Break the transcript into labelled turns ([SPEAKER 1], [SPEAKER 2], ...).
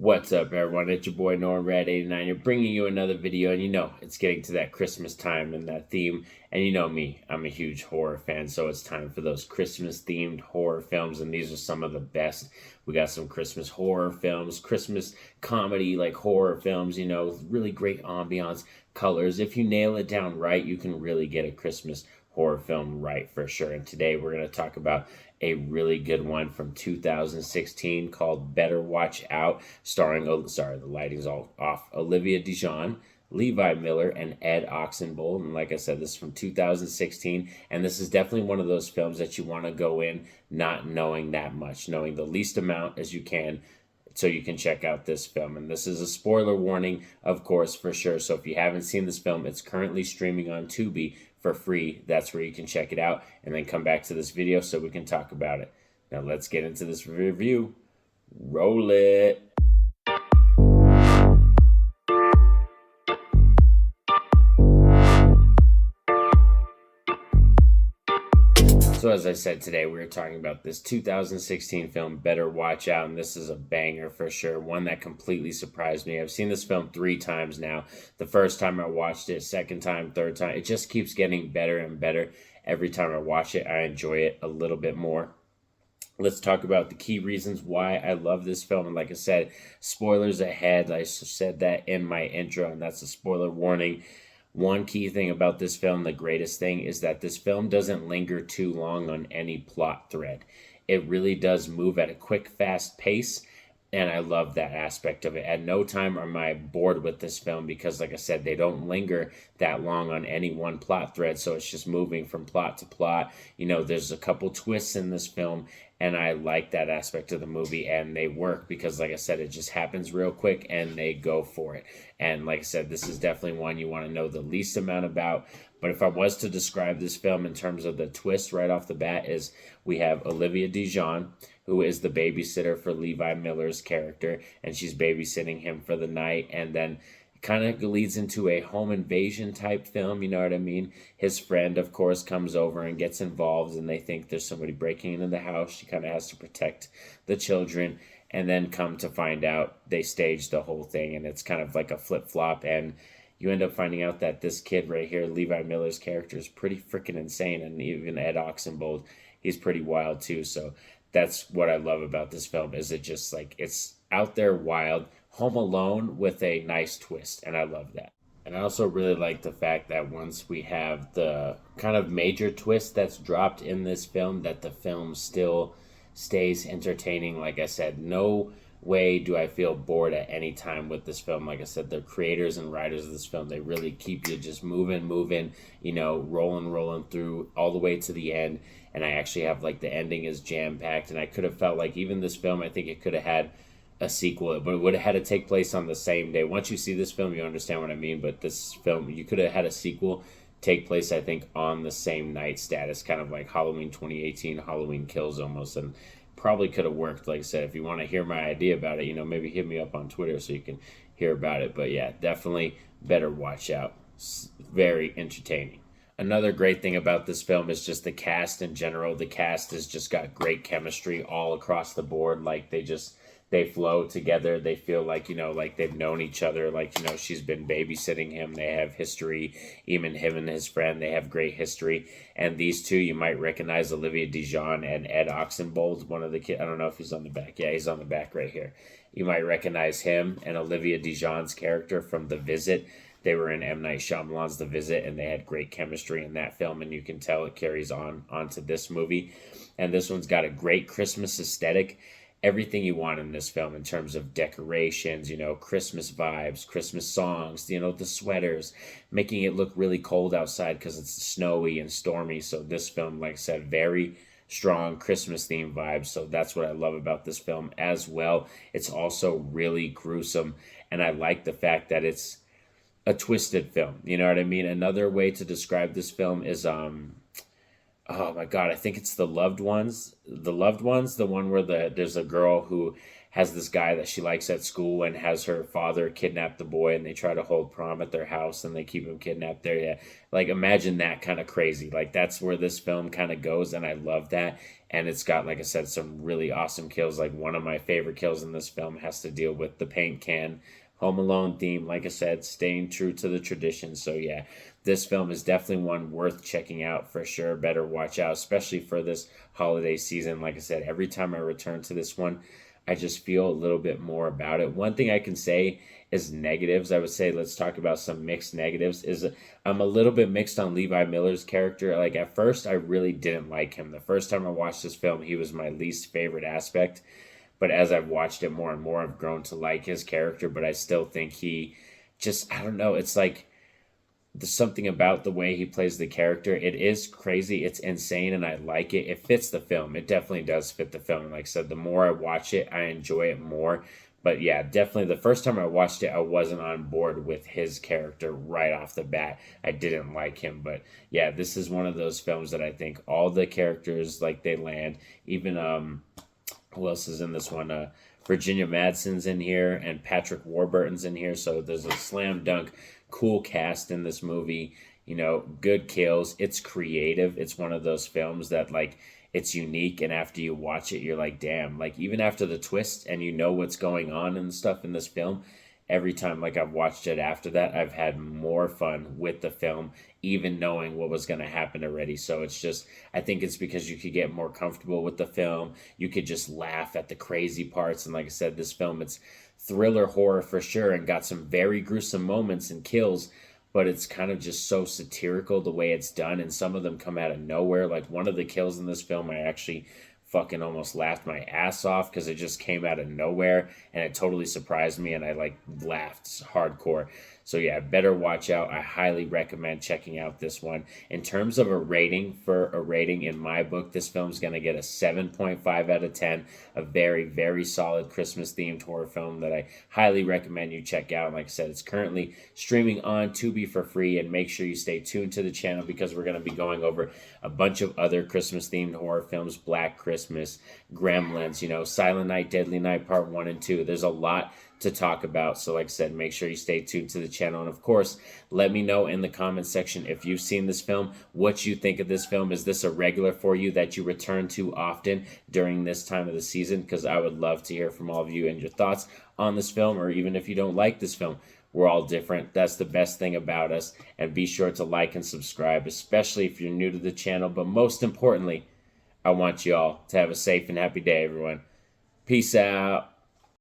[SPEAKER 1] What's up, everyone? It's your boy Norm Radd 89. You're bringing you another video, and it's getting to that Christmas time and that theme. And you know me, I'm a huge horror fan, so it's time for those Christmas-themed horror films, and these are some of the best. We got some Christmas horror films, Christmas comedy like horror films. Really great ambiance, colors. If you nail it down right, you can really get a Christmas horror film right for sure. And today we're going to talk about a really good one from 2016 called Better Watch Out, starring, oh, sorry, the lighting's all off, Olivia Dijon, Levi Miller, and Ed Oxenbould. And like I said, this is from 2016, and this is definitely one of those films that you want to go in not knowing that much, knowing the least amount as you can, so you can check out this film. And this is a spoiler warning, of course, for sure. So if you haven't seen this film, it's currently streaming on Tubi for free. That's where you can check it out, and then come back to this video so we can talk about it. Now let's get into this review. Roll it. So as I said, today we were talking about this 2016 film, Better Watch Out, and this is a banger for sure, one that completely surprised me. I've seen this film 3 times now. The first time I watched it, second time, third time, it just keeps getting better and better. Every time I watch it, I enjoy it a little bit more. Let's talk about the key reasons why I love this film. And like I said, spoilers ahead. I said that in my intro, and that's a spoiler warning. One key thing about this film, the greatest thing, is that this film doesn't linger too long on any plot thread. It really does move at a quick, fast pace, and I love that aspect of it. At no time am I bored with this film because, like I said, they don't linger that long on any one plot thread, so it's just moving from plot to plot. There's a couple twists in this film, and I like that aspect of the movie, and they work because, like I said, it just happens real quick, and they go for it. And like I said, this is definitely one you want to know the least amount about. But if I was to describe this film in terms of the twist right off the bat, is we have Olivia Dijon, who is the babysitter for Levi Miller's character, and she's babysitting him for the night, and then kind of leads into a home invasion type film, you know what I mean? His friend, of course, comes over and gets involved, and they think there's somebody breaking into the house. She kind of has to protect the children, and then come to find out they staged the whole thing, and it's kind of like a flip-flop, and you end up finding out that this kid right here, Levi Miller's character, is pretty freaking insane, and even Ed Oxenbould, he's pretty wild too. So that's what I love about this film, is it just like, it's out there wild, Home Alone with a nice twist, and I love that. And I also really like the fact that once we have the kind of major twist that's dropped in this film, that the film still stays entertaining. Like I said, no way do I feel bored at any time with this film. Like I said, the creators and writers of this film, they really keep you just moving, rolling through all the way to the end. And I actually have, like, the ending is jam-packed, and I could have felt like even this film, I think it could have had a sequel, but it would have had to take place on the same day. Once you see this film, you understand what I mean, but this film, you could have had a sequel take place, I think, on the same night status, kind of like Halloween 2018, Halloween Kills almost, and probably could have worked. Like I said, if you want to hear my idea about it, maybe hit me up on Twitter so you can hear about it. But yeah, definitely Better Watch Out. It's very entertaining. Another great thing about this film is just the cast in general. The cast has just got great chemistry all across the board. Like, they flow together. They feel like, like they've known each other. Like, she's been babysitting him. They have history. Even him and his friend, they have great history. And these two, you might recognize Olivia Dijon and Ed Oxenbould, one of the kids. I don't know if he's on the back. Yeah, he's on the back right here. You might recognize him and Olivia Dijon's character from The Visit. They were in M. Night Shyamalan's The Visit, and they had great chemistry in that film, and you can tell it carries on onto this movie. And this one's got a great Christmas aesthetic. Everything you want in this film in terms of decorations, Christmas vibes, Christmas songs, the sweaters, making it look really cold outside because it's snowy and stormy. So this film, like I said, very strong Christmas themed vibes. So that's what I love about this film as well. It's also really gruesome, and I like the fact that it's a twisted film. You know what I mean? Another way to describe this film is oh my God, I think it's The Loved Ones. The Loved Ones, the one where there's a girl who has this guy that she likes at school and has her father kidnap the boy, and they try to hold prom at their house and they keep him kidnapped there. Yeah. Like imagine that kind of crazy. Like that's where this film kind of goes, and I love that. And it's got, like I said, some really awesome kills. Like one of my favorite kills in this film has to deal with the paint can Home Alone theme, like I said, staying true to the tradition. So yeah, this film is definitely one worth checking out for sure. Better watch out, especially for this holiday season. Like I said, every time I return to this one, I just feel a little bit more about it. One thing I can say is negatives. I would say let's talk about some mixed negatives. Is I'm a little bit mixed on Levi Miller's character. Like at first, I really didn't like him. The first time I watched this film, he was my least favorite aspect. But as I've watched it more and more, I've grown to like his character. But I still think he just, I don't know. It's like there's something about the way he plays the character. It is crazy. It's insane. And I like it. It fits the film. It definitely does fit the film. Like I said, the more I watch it, I enjoy it more. But yeah, definitely the first time I watched it, I wasn't on board with his character right off the bat. I didn't like him. But yeah, this is one of those films that I think all the characters, like they land. Even, who else is in this one? Virginia Madsen's in here and Patrick Warburton's in here. So there's a slam dunk, cool cast in this movie. You know, good kills. It's creative. It's one of those films that like it's unique, and after you watch it, you're like, damn. Like even after the twist, and you know what's going on and stuff in this film, every time like I've watched it after that, I've had more fun with the film, even knowing what was going to happen already. So it's just, I think it's because you could get more comfortable with the film. You could just laugh at the crazy parts. And like I said, this film, it's thriller horror for sure, and got some very gruesome moments and kills, but it's kind of just so satirical the way it's done. And some of them come out of nowhere. Like one of the kills in this film, I actually fucking almost laughed my ass off because it just came out of nowhere and it totally surprised me, and I like laughed hardcore. So yeah, better watch out. I highly recommend checking out this one. In terms of a rating, in my book, this film's going to get a 7.5 out of 10. A very, very solid Christmas themed horror film that I highly recommend you check out. Like I said, it's currently streaming on Tubi for free, and make sure you stay tuned to the channel because we're going to be going over a bunch of other Christmas themed horror films: Black Christmas, Gremlins, Silent Night, Deadly Night Part 1 and 2. There's a lot to talk about. So like I said, make sure you stay tuned to the channel. And of course, let me know in the comment section if you've seen this film, what you think of this film. Is this a regular for you that you return to often during this time of the season? Because I would love to hear from all of you and your thoughts on this film, or even if you don't like this film. We're all different. That's the best thing about us. And be sure to like and subscribe, especially if you're new to the channel. But most importantly, I want you all to have a safe and happy day, everyone. Peace out.